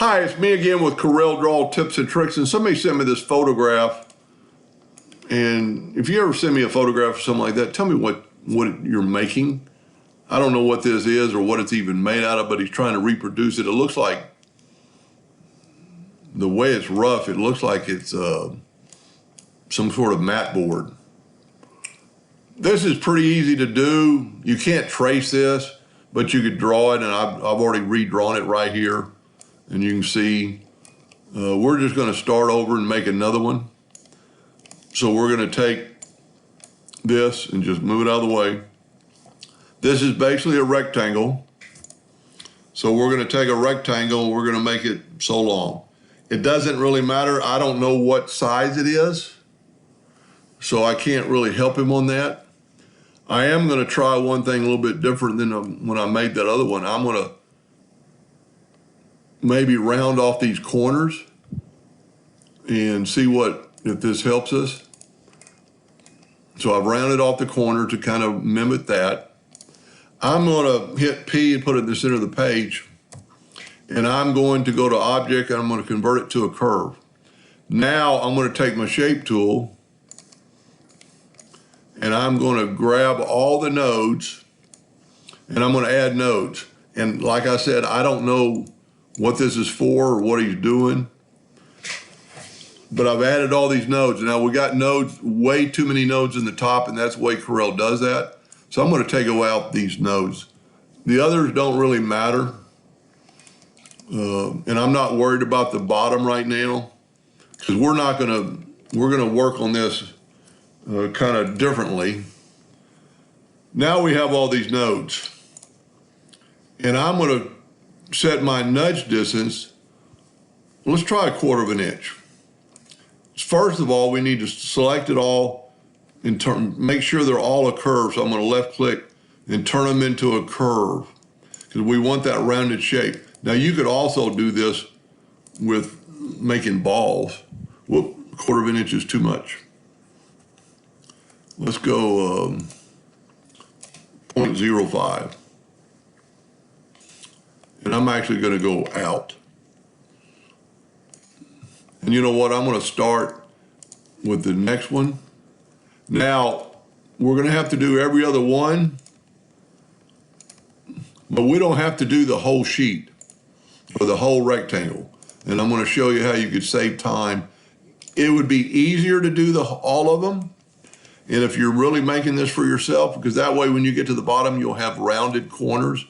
Hi, it's me again with Corel Draw Tips and Tricks, and somebody sent me this photograph. And if you ever send me a photograph or something like that, tell me what you're making. I don't know what this is or what it's even made out of, but he's trying to reproduce it. It looks like, the way it's rough, it looks like it's some sort of mat board. This is pretty easy to do. You can't trace this, but you could draw it, and I've already redrawn it right here. And you can see we're just going to start over and make another one. So we're going to take this and just move it out of the way. This is basically a rectangle. So we're going to take a rectangle and we're going to make it so long. It doesn't really matter. I don't know what size it is, so I can't really help him on that. I am going to try one thing a little bit different than when I made that other one. I'm going to maybe round off these corners and see if this helps us. So I've rounded off the corner to kind of mimic that. I'm going to hit P and put it in the center of the page. And I'm going to go to Object and I'm going to convert it to a curve. Now I'm going to take my Shape tool and I'm going to grab all the nodes and I'm going to add nodes. And like I said, I don't know what this is for or what he's doing, but I've added all these nodes. Now we got nodes, way too many nodes in the top, and that's the way Corel does that. So I'm going to take out these nodes. The others don't really matter. And I'm not worried about the bottom right now, because we're going to work on this kind of differently. Now we have all these nodes, and I'm going to set my nudge distance. Let's try 1/4 inch. First of all, we need to select it all and make sure they're all a curve. So I'm going to left click and turn them into a curve, because we want that rounded shape. Now you could also do this with making balls. Whoop, 1/4 inch is too much. Let's go 0.05. And I'm actually going to go out. And you know what? I'm going to start with the next one. Now, we're going to have to do every other one, but we don't have to do the whole sheet or the whole rectangle. And I'm going to show you how you could save time. It would be easier to do all of them. And if you're really making this for yourself, because that way when you get to the bottom, you'll have rounded corners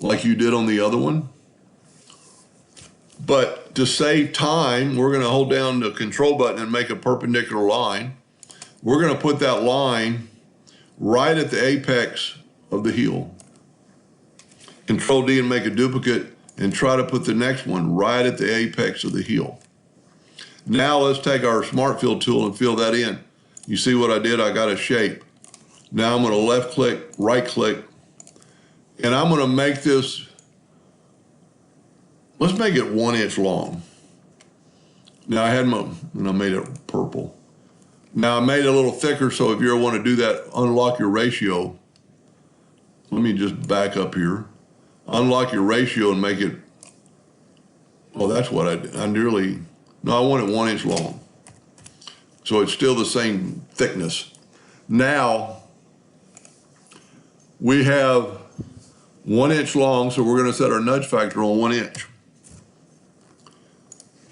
like you did on the other one. But to save time, we're going to hold down the Control button and make a perpendicular line. We're going to put that line right at the apex of the heel. Control D and make a duplicate and try to put the next one right at the apex of the heel. Now let's take our Smart Fill tool and fill that in. You see what I did? I got a shape. Now I'm going to left click, right click, and I'm going to make this, let's make it 1 inch long. Now I made it purple. Now I made it a little thicker, so if you ever want to do that, unlock your ratio. Let me just back up here. Unlock your ratio and make it, well, that's what I did. I want it 1 inch long. So it's still the same thickness. Now we have 1 inch long, so we're going to set our nudge factor on 1 inch.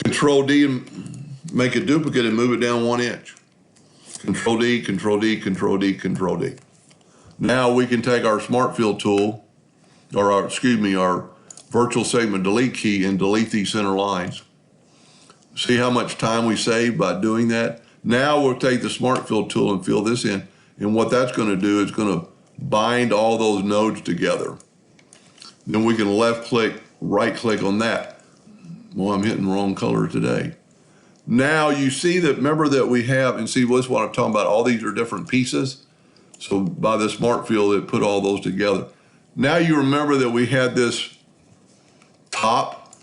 Control D and make a duplicate and move it down 1 inch. Control D, Control D, Control D, Control D. Now we can take our Smart Fill tool, or our virtual segment delete key, and delete these center lines. See how much time we save by doing that? Now we'll take the Smart Fill tool and fill this in. And what that's going to do is going to bind all those nodes together. Then we can left click, right click on that. Well, I'm hitting the wrong color today. Now you see that, remember that we have, and see what's what I'm talking about, all these are different pieces. So by the Smart Fill, it put all those together. Now you remember that we had this top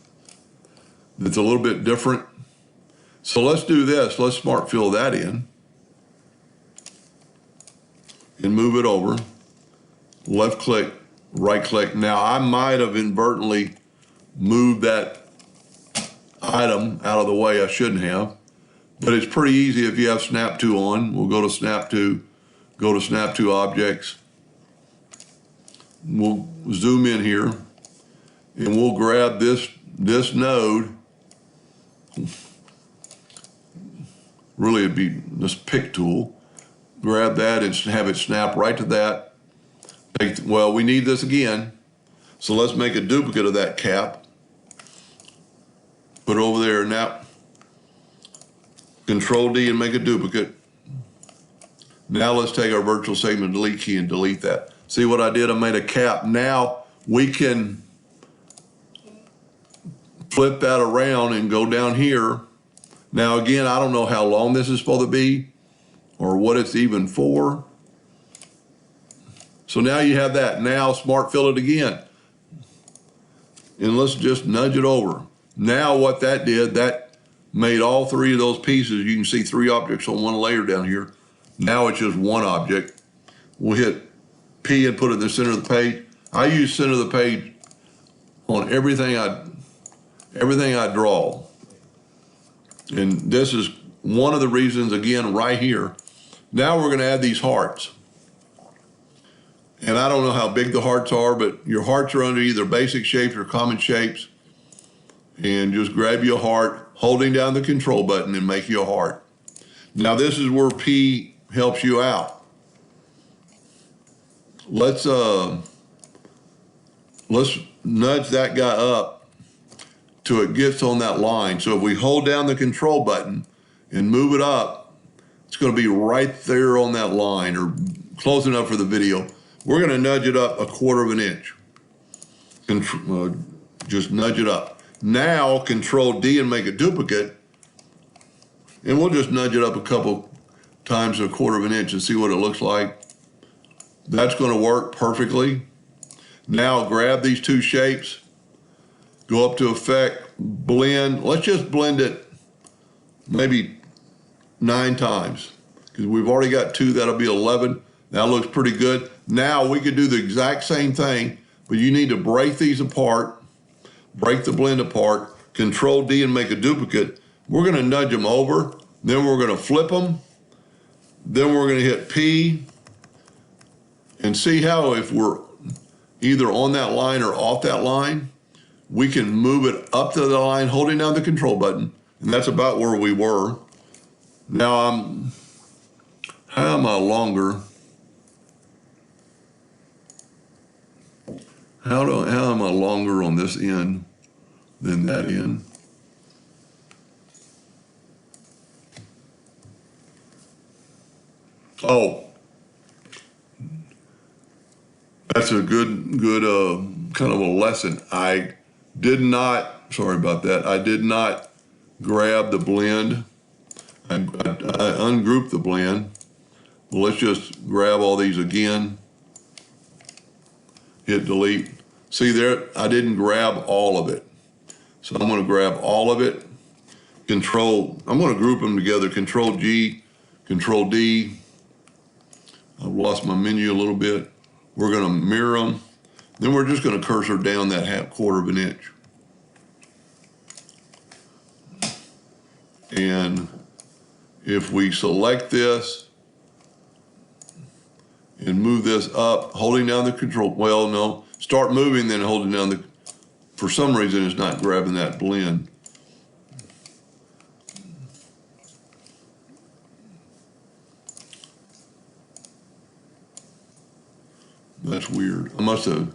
that's a little bit different. So let's do this. Let's Smart Fill that in and move it over. Left click, right click. Now I might have inadvertently moved that item out of the way I shouldn't have. But it's pretty easy if you have Snap to on. We'll go to Snap to, go to Snap to Objects. We'll zoom in here and we'll grab this node. Really it'd be this pick tool. Grab that and have it snap right to that. Well, we need this again. So let's make a duplicate of that cap. Put it over there now. Control D and make a duplicate. Now let's take our virtual segment delete key and delete that. See what I did? I made a cap. Now we can flip that around and go down here. Now again, I don't know how long this is supposed to be or what it's even for. So now you have that. Now smart fill it again. And let's just nudge it over. Now what that did, that made all three of those pieces. You can see three objects on one layer down here. Now it's just one object. We'll hit P and put it in the center of the page. I use center of the page on everything I draw. And this is one of the reasons, again, right here. Now we're gonna add these hearts. And I don't know how big the hearts are, but your hearts are under either basic shapes or common shapes. And just grab you a heart, holding down the control button and make you a heart. Now this is where P helps you out. Let's nudge that guy up till it gets on that line. So if we hold down the control button and move it up, it's going to be right there on that line or close enough for the video. We're going to nudge it up 1/4 inch. Just nudge it up. Now Control D and make a duplicate, and we'll just nudge it up a couple times to 1/4 inch and see what it looks like. That's going to work perfectly. Now grab these two shapes, go up to Effect, Blend. Let's just blend it maybe 9 times because we've already got 2. That'll be 11. That looks pretty good. Now we could do the exact same thing, but you need to break these apart, break the blend apart, Control D and make a duplicate. We're going to nudge them over, then we're going to flip them, then we're going to hit P, and see how if we're either on that line or off that line, we can move it up to the line holding down the control button, and that's about where we were. Now how am I longer? How am I longer on this end than that end? Oh, that's a good kind of a lesson. I did not, sorry about that. I did not grab the blend. I ungrouped the blend. Well, let's just grab all these again. Hit delete. See there, I didn't grab all of it. So I'm going to grab all of it. I'm going to group them together. Control G, Control D. I've lost my menu a little bit. We're going to mirror them. Then we're just going to cursor down that 1/4 inch. And if we select this and move this up, holding down the control, well, no, start moving, then holding down the, for some reason it's not grabbing that blend. That's weird. I must have,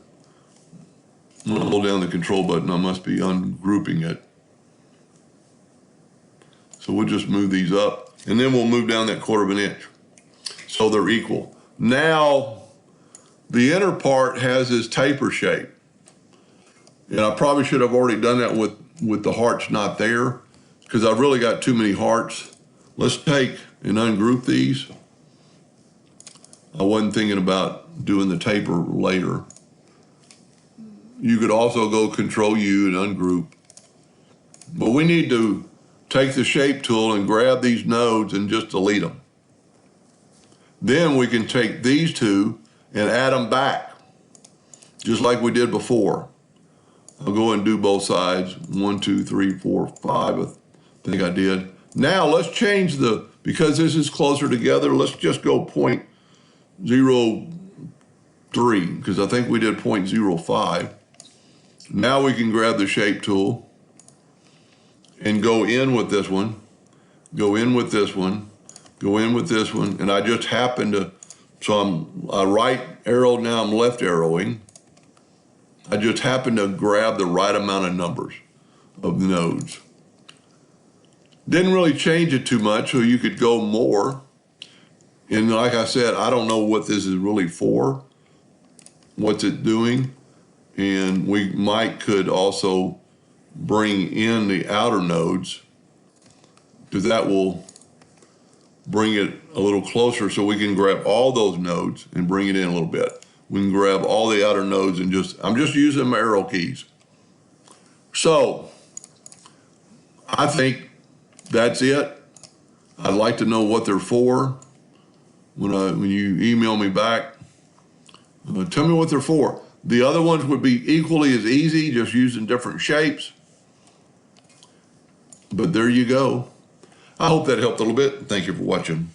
when I hold down the control button, I must be ungrouping it. So we'll just move these up, and then we'll move down that 1/4 inch. So they're equal. Now, the inner part has this taper shape. And I probably should have already done that with the hearts not there, because I've really got too many hearts. Let's take and ungroup these. I wasn't thinking about doing the taper later. You could also go Control U and ungroup. But we need to take the shape tool and grab these nodes and just delete them. Then we can take these two and add them back, just like we did before. I'll go and do both sides. 1, 2, 3, 4, 5. I think I did. Now let's change because this is closer together, let's just go 0.03, because I think we did 0.05. Now we can grab the shape tool and go in with this one, go in with this one, go in with this one, and I just happen to, so I'm right arrow, now I'm left arrowing. I just happen to grab the right amount of numbers of nodes. Didn't really change it too much, so you could go more. And like I said, I don't know what this is really for, what's it doing. And we could also bring in the outer nodes, because that will bring it a little closer, so we can grab all those nodes and bring it in a little bit. We can grab all the outer nodes and I'm just using my arrow keys. So I think that's it. I'd like to know what they're for. When you email me back, tell me what they're for. The other ones would be equally as easy, just using different shapes. But there you go. I hope that helped a little bit. Thank you for watching.